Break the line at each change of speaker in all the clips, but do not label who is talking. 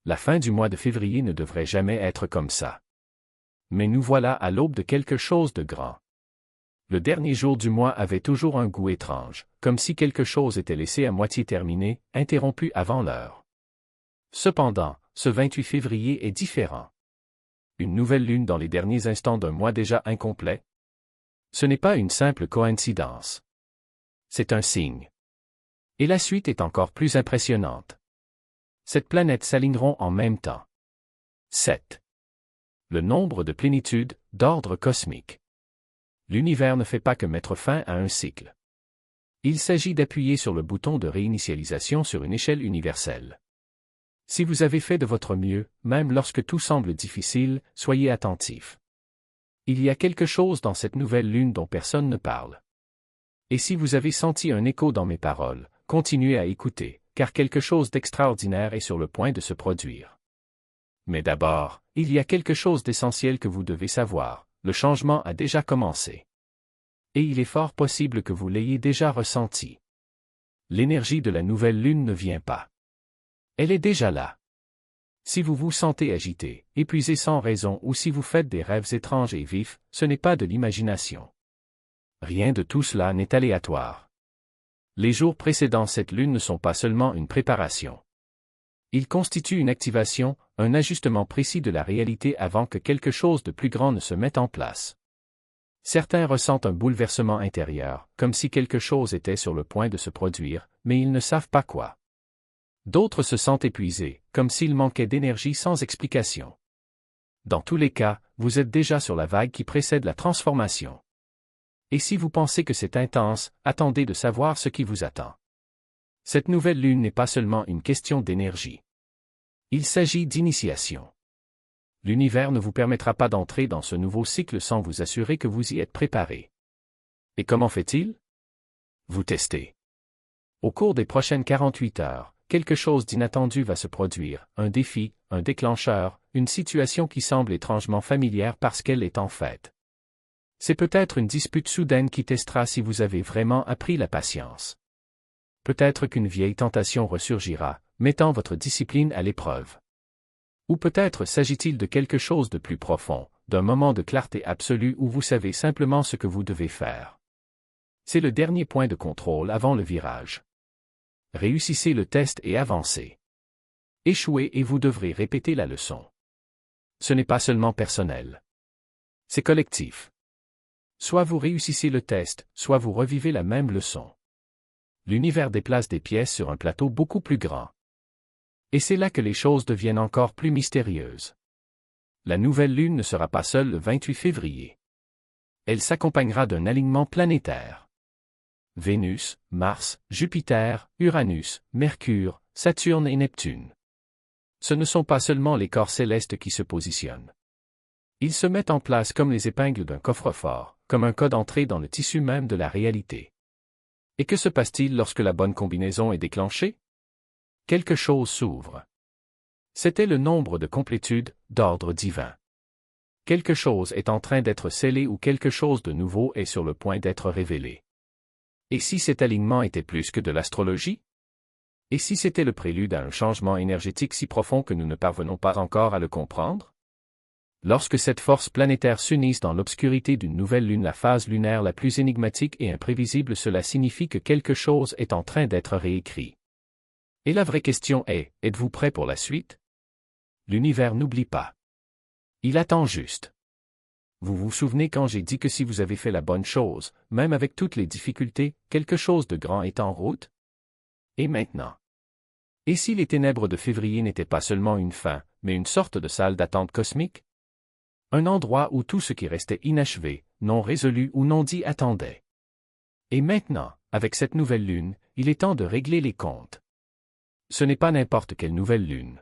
La fin du mois de février ne devrait jamais être comme ça. Mais nous voilà à l'aube de quelque chose de grand. Le dernier jour du mois avait toujours un goût étrange, comme si quelque chose était laissé à moitié terminé, interrompu avant l'heure. Cependant, ce 28 février est différent. Une nouvelle lune dans les derniers instants d'un mois déjà incomplet? Ce n'est pas une simple coïncidence. C'est un signe. Et la suite est encore plus impressionnante. Cette planète s'aligneront en même temps. 7. Le nombre de plénitude, d'ordre cosmique. L'univers ne fait pas que mettre fin à un cycle. Il s'agit d'appuyer sur le bouton de réinitialisation sur une échelle universelle. Si vous avez fait de votre mieux, même lorsque tout semble difficile, soyez attentif. Il y a quelque chose dans cette nouvelle lune dont personne ne parle. Et si vous avez senti un écho dans mes paroles, continuez à écouter, car quelque chose d'extraordinaire est sur le point de se produire. Mais d'abord, il y a quelque chose d'essentiel que vous devez savoir, le changement a déjà commencé. Et il est fort possible que vous l'ayez déjà ressenti. L'énergie de la nouvelle lune ne vient pas. Elle est déjà là. Si vous vous sentez agité, épuisé sans raison ou si vous faites des rêves étranges et vifs, ce n'est pas de l'imagination. Rien de tout cela n'est aléatoire. Les jours précédant cette lune ne sont pas seulement une préparation. Ils constituent une activation, un ajustement précis de la réalité avant que quelque chose de plus grand ne se mette en place. Certains ressentent un bouleversement intérieur, comme si quelque chose était sur le point de se produire, mais ils ne savent pas quoi. D'autres se sentent épuisés, comme s'il manquait d'énergie sans explication. Dans tous les cas, vous êtes déjà sur la vague qui précède la transformation. Et si vous pensez que c'est intense, attendez de savoir ce qui vous attend. Cette nouvelle lune n'est pas seulement une question d'énergie. Il s'agit d'initiation. L'univers ne vous permettra pas d'entrer dans ce nouveau cycle sans vous assurer que vous y êtes préparé. Et comment fait-il? Vous testez. Au cours des prochaines 48 heures, quelque chose d'inattendu va se produire, un défi, un déclencheur, une situation qui semble étrangement familière parce qu'elle est en fait. C'est peut-être une dispute soudaine qui testera si vous avez vraiment appris la patience. Peut-être qu'une vieille tentation ressurgira, mettant votre discipline à l'épreuve. Ou peut-être s'agit-il de quelque chose de plus profond, d'un moment de clarté absolue où vous savez simplement ce que vous devez faire. C'est le dernier point de contrôle avant le virage. Réussissez le test et avancez. Échouez et vous devrez répéter la leçon. Ce n'est pas seulement personnel. C'est collectif. Soit vous réussissez le test, soit vous revivez la même leçon. L'univers déplace des pièces sur un plateau beaucoup plus grand. Et c'est là que les choses deviennent encore plus mystérieuses. La nouvelle lune ne sera pas seule le 28 février. Elle s'accompagnera d'un alignement planétaire. Vénus, Mars, Jupiter, Uranus, Mercure, Saturne et Neptune. Ce ne sont pas seulement les corps célestes qui se positionnent. Ils se mettent en place comme les épingles d'un coffre-fort, comme un code entré dans le tissu même de la réalité. Et que se passe-t-il lorsque la bonne combinaison est déclenchée? Quelque chose s'ouvre. C'était le nombre de complétude, d'ordre divin. Quelque chose est en train d'être scellé ou quelque chose de nouveau est sur le point d'être révélé. Et si cet alignement était plus que de l'astrologie? Et si c'était le prélude à un changement énergétique si profond que nous ne parvenons pas encore à le comprendre? Lorsque cette force planétaire s'unisse dans l'obscurité d'une nouvelle lune, la phase lunaire la plus énigmatique et imprévisible, cela signifie que quelque chose est en train d'être réécrit. Et la vraie question est, êtes-vous prêt pour la suite? L'univers n'oublie pas. Il attend juste. Vous vous souvenez quand j'ai dit que si vous avez fait la bonne chose, même avec toutes les difficultés, quelque chose de grand est en route? Et maintenant? Et si les ténèbres de février n'étaient pas seulement une fin, mais une sorte de salle d'attente cosmique? Un endroit où tout ce qui restait inachevé, non résolu ou non dit attendait. Et maintenant, avec cette nouvelle lune, il est temps de régler les comptes. Ce n'est pas n'importe quelle nouvelle lune.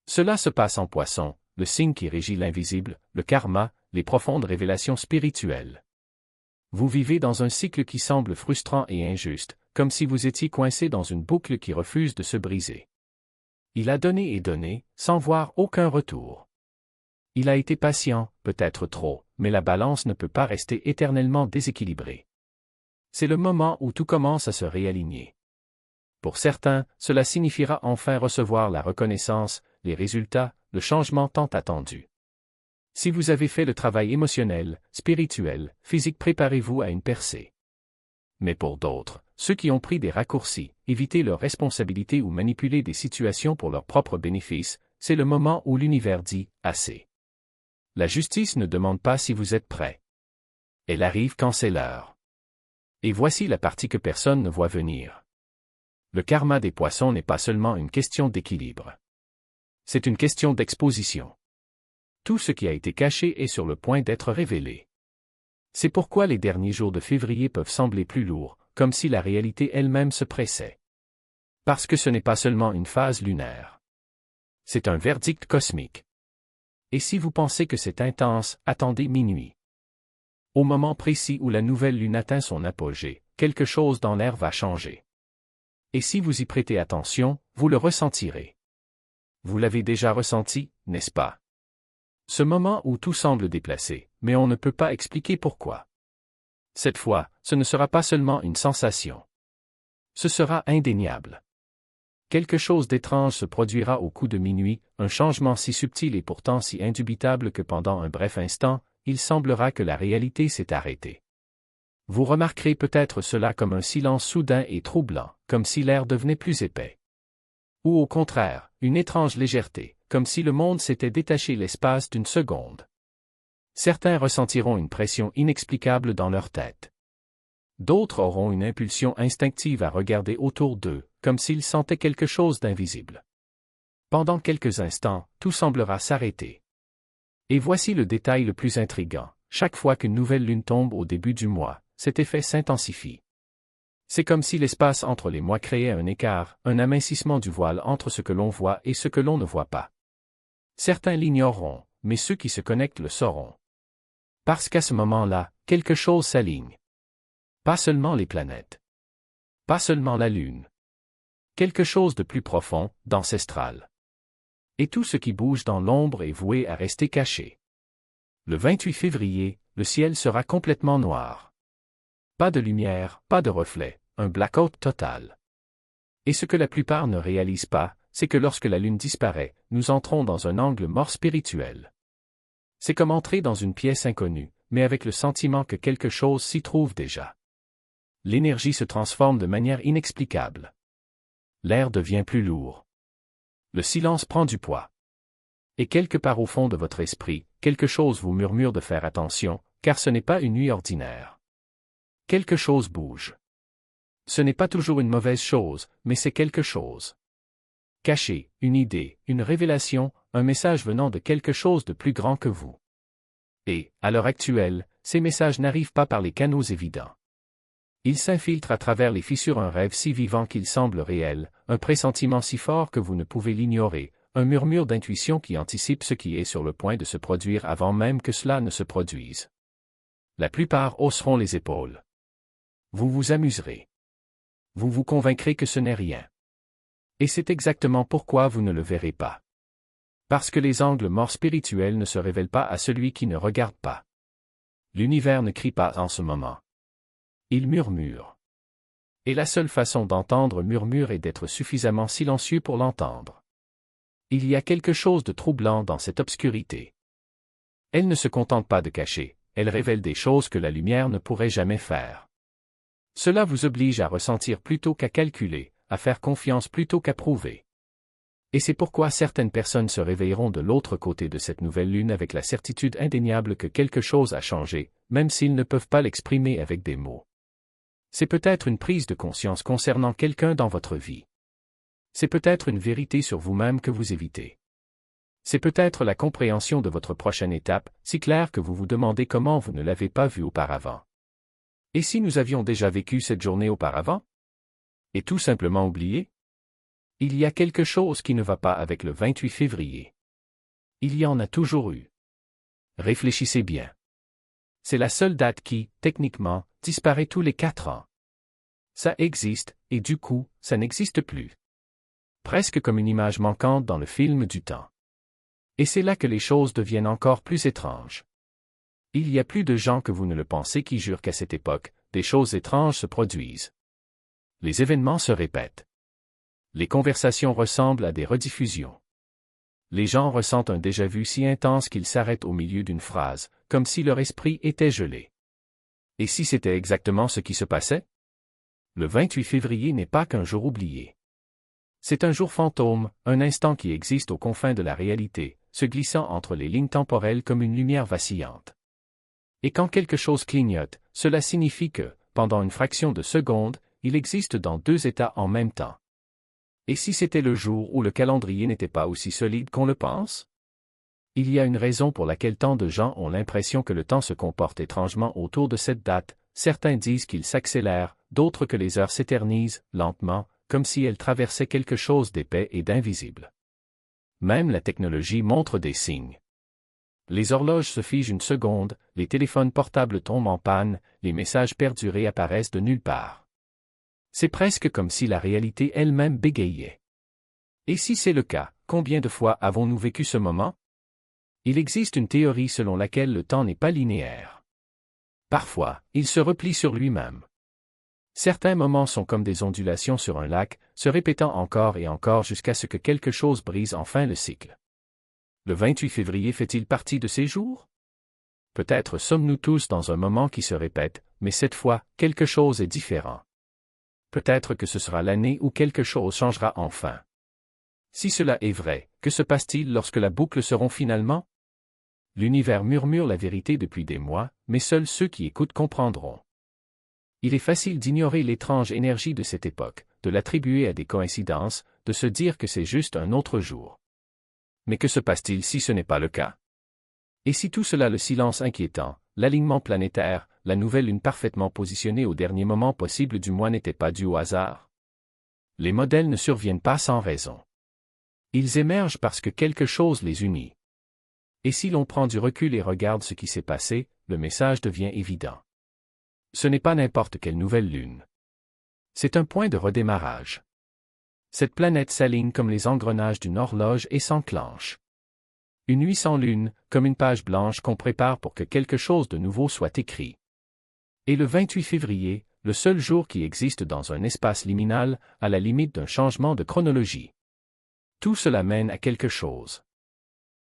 Cela se passe en Poisson, le signe qui régit l'invisible, le karma, les profondes révélations spirituelles. Vous vivez dans un cycle qui semble frustrant et injuste, comme si vous étiez coincé dans une boucle qui refuse de se briser. Il a donné et donné, sans voir aucun retour. Il a été patient, peut-être trop, mais la balance ne peut pas rester éternellement déséquilibrée. C'est le moment où tout commence à se réaligner. Pour certains, cela signifiera enfin recevoir la reconnaissance, les résultats, le changement tant attendu. Si vous avez fait le travail émotionnel, spirituel, physique, préparez-vous à une percée. Mais pour d'autres, ceux qui ont pris des raccourcis, évité leurs responsabilités ou manipulé des situations pour leur propre bénéfice, c'est le moment où l'univers dit « assez ». La justice ne demande pas si vous êtes prêt. Elle arrive quand c'est l'heure. Et voici la partie que personne ne voit venir. Le karma des poissons n'est pas seulement une question d'équilibre. C'est une question d'exposition. Tout ce qui a été caché est sur le point d'être révélé. C'est pourquoi les derniers jours de février peuvent sembler plus lourds, comme si la réalité elle-même se pressait. Parce que ce n'est pas seulement une phase lunaire. C'est un verdict cosmique. Et si vous pensez que c'est intense, attendez minuit. Au moment précis où la nouvelle lune atteint son apogée, quelque chose dans l'air va changer. Et si vous y prêtez attention, vous le ressentirez. Vous l'avez déjà ressenti, n'est-ce pas? Ce moment où tout semble déplacé, mais on ne peut pas expliquer pourquoi. Cette fois, ce ne sera pas seulement une sensation. Ce sera indéniable. Quelque chose d'étrange se produira au coup de minuit, un changement si subtil et pourtant si indubitable que pendant un bref instant, il semblera que la réalité s'est arrêtée. Vous remarquerez peut-être cela comme un silence soudain et troublant, comme si l'air devenait plus épais. Ou au contraire, une étrange légèreté, comme si le monde s'était détaché l'espace d'une seconde. Certains ressentiront une pression inexplicable dans leur tête. D'autres auront une impulsion instinctive à regarder autour d'eux, comme s'ils sentaient quelque chose d'invisible. Pendant quelques instants, tout semblera s'arrêter. Et voici le détail le plus intrigant. Chaque fois qu'une nouvelle lune tombe au début du mois, cet effet s'intensifie. C'est comme si l'espace entre les mois créait un écart, un amincissement du voile entre ce que l'on voit et ce que l'on ne voit pas. Certains l'ignoreront, mais ceux qui se connectent le sauront. Parce qu'à ce moment-là, quelque chose s'aligne. Pas seulement les planètes. Pas seulement la Lune. Quelque chose de plus profond, d'ancestral. Et tout ce qui bouge dans l'ombre est voué à rester caché. Le 28 février, le ciel sera complètement noir. Pas de lumière, pas de reflet, un blackout total. Et ce que la plupart ne réalisent pas, c'est que lorsque la Lune disparaît, nous entrons dans un angle mort spirituel. C'est comme entrer dans une pièce inconnue, mais avec le sentiment que quelque chose s'y trouve déjà. L'énergie se transforme de manière inexplicable. L'air devient plus lourd. Le silence prend du poids. Et quelque part au fond de votre esprit, quelque chose vous murmure de faire attention, car ce n'est pas une nuit ordinaire. Quelque chose bouge. Ce n'est pas toujours une mauvaise chose, mais c'est quelque chose. Caché, une idée, une révélation, un message venant de quelque chose de plus grand que vous. Et, à l'heure actuelle, ces messages n'arrivent pas par les canaux évidents. Ils s'infiltrent à travers les fissures, un rêve si vivant qu'il semble réel, un pressentiment si fort que vous ne pouvez l'ignorer, un murmure d'intuition qui anticipe ce qui est sur le point de se produire avant même que cela ne se produise. La plupart hausseront les épaules. Vous vous amuserez. Vous vous convaincrez que ce n'est rien. Et c'est exactement pourquoi vous ne le verrez pas. Parce que les angles morts spirituels ne se révèlent pas à celui qui ne regarde pas. L'univers ne crie pas en ce moment. Il murmure. Et la seule façon d'entendre murmure est d'être suffisamment silencieux pour l'entendre. Il y a quelque chose de troublant dans cette obscurité. Elle ne se contente pas de cacher, elle révèle des choses que la lumière ne pourrait jamais faire. Cela vous oblige à ressentir plutôt qu'à calculer, à faire confiance plutôt qu'à prouver. Et c'est pourquoi certaines personnes se réveilleront de l'autre côté de cette nouvelle lune avec la certitude indéniable que quelque chose a changé, même s'ils ne peuvent pas l'exprimer avec des mots. C'est peut-être une prise de conscience concernant quelqu'un dans votre vie. C'est peut-être une vérité sur vous-même que vous évitez. C'est peut-être la compréhension de votre prochaine étape, si claire que vous vous demandez comment vous ne l'avez pas vue auparavant. Et si nous avions déjà vécu cette journée auparavant? Et tout simplement oublié? Il y a quelque chose qui ne va pas avec le 28 février. Il y en a toujours eu. Réfléchissez bien. C'est la seule date qui, techniquement, disparaît tous les 4 ans. Ça existe, et du coup, ça n'existe plus. Presque comme une image manquante dans le film du temps. Et c'est là que les choses deviennent encore plus étranges. Il y a plus de gens que vous ne le pensez qui jurent qu'à cette époque, des choses étranges se produisent. Les événements se répètent. Les conversations ressemblent à des rediffusions. Les gens ressentent un déjà-vu si intense qu'ils s'arrêtent au milieu d'une phrase, comme si leur esprit était gelé. Et si c'était exactement ce qui se passait? Le 28 février n'est pas qu'un jour oublié. C'est un jour fantôme, un instant qui existe aux confins de la réalité, se glissant entre les lignes temporelles comme une lumière vacillante. Et quand quelque chose clignote, cela signifie que, pendant une fraction de seconde, il existe dans deux états en même temps. Et si c'était le jour où le calendrier n'était pas aussi solide qu'on le pense? Il y a une raison pour laquelle tant de gens ont l'impression que le temps se comporte étrangement autour de cette date. Certains disent qu'il s'accélère, d'autres que les heures s'éternisent, lentement, comme si elles traversaient quelque chose d'épais et d'invisible. Même la technologie montre des signes. Les horloges se figent une seconde, les téléphones portables tombent en panne, les messages perdurés apparaissent de nulle part. C'est presque comme si la réalité elle-même bégayait. Et si c'est le cas, combien de fois avons-nous vécu ce moment? Il existe une théorie selon laquelle le temps n'est pas linéaire. Parfois, il se replie sur lui-même. Certains moments sont comme des ondulations sur un lac, se répétant encore et encore jusqu'à ce que quelque chose brise enfin le cycle. Le 28 février fait-il partie de ces jours? Peut-être sommes-nous tous dans un moment qui se répète, mais cette fois, quelque chose est différent. Peut-être que ce sera l'année où quelque chose changera enfin. Si cela est vrai, que se passe-t-il lorsque la boucle se rompt finalement? L'univers murmure la vérité depuis des mois, mais seuls ceux qui écoutent comprendront. Il est facile d'ignorer l'étrange énergie de cette époque, de l'attribuer à des coïncidences, de se dire que c'est juste un autre jour. Mais que se passe-t-il si ce n'est pas le cas? Et si tout cela, le silence inquiétant, l'alignement planétaire, la nouvelle lune parfaitement positionnée au dernier moment possible du mois n'était pas dû au hasard? Les modèles ne surviennent pas sans raison. Ils émergent parce que quelque chose les unit. Et si l'on prend du recul et regarde ce qui s'est passé, le message devient évident. Ce n'est pas n'importe quelle nouvelle lune. C'est un point de redémarrage. Cette planète s'aligne comme les engrenages d'une horloge et s'enclenche. Une nuit sans lune, comme une page blanche qu'on prépare pour que quelque chose de nouveau soit écrit. Et le 28 février, le seul jour qui existe dans un espace liminal, à la limite d'un changement de chronologie. Tout cela mène à quelque chose.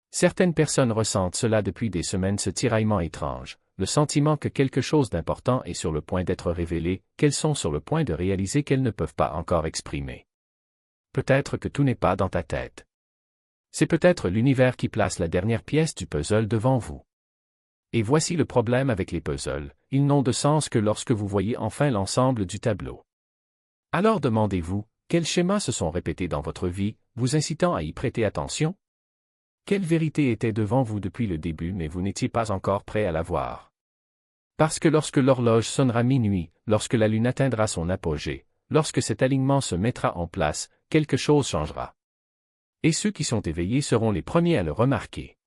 Certaines personnes ressentent cela depuis des semaines, ce tiraillement étrange, le sentiment que quelque chose d'important est sur le point d'être révélé, qu'elles sont sur le point de réaliser qu'elles ne peuvent pas encore exprimer. Peut-être que tout n'est pas dans ta tête. C'est peut-être l'univers qui place la dernière pièce du puzzle devant vous. Et voici le problème avec les puzzles, ils n'ont de sens que lorsque vous voyez enfin l'ensemble du tableau. Alors demandez-vous, quels schémas se sont répétés dans votre vie, vous incitant à y prêter attention? Quelle vérité était devant vous depuis le début mais vous n'étiez pas encore prêt à la voir? Parce que lorsque l'horloge sonnera minuit, lorsque la lune atteindra son apogée, lorsque cet alignement se mettra en place, quelque chose changera. Et ceux qui sont éveillés seront les premiers à le remarquer.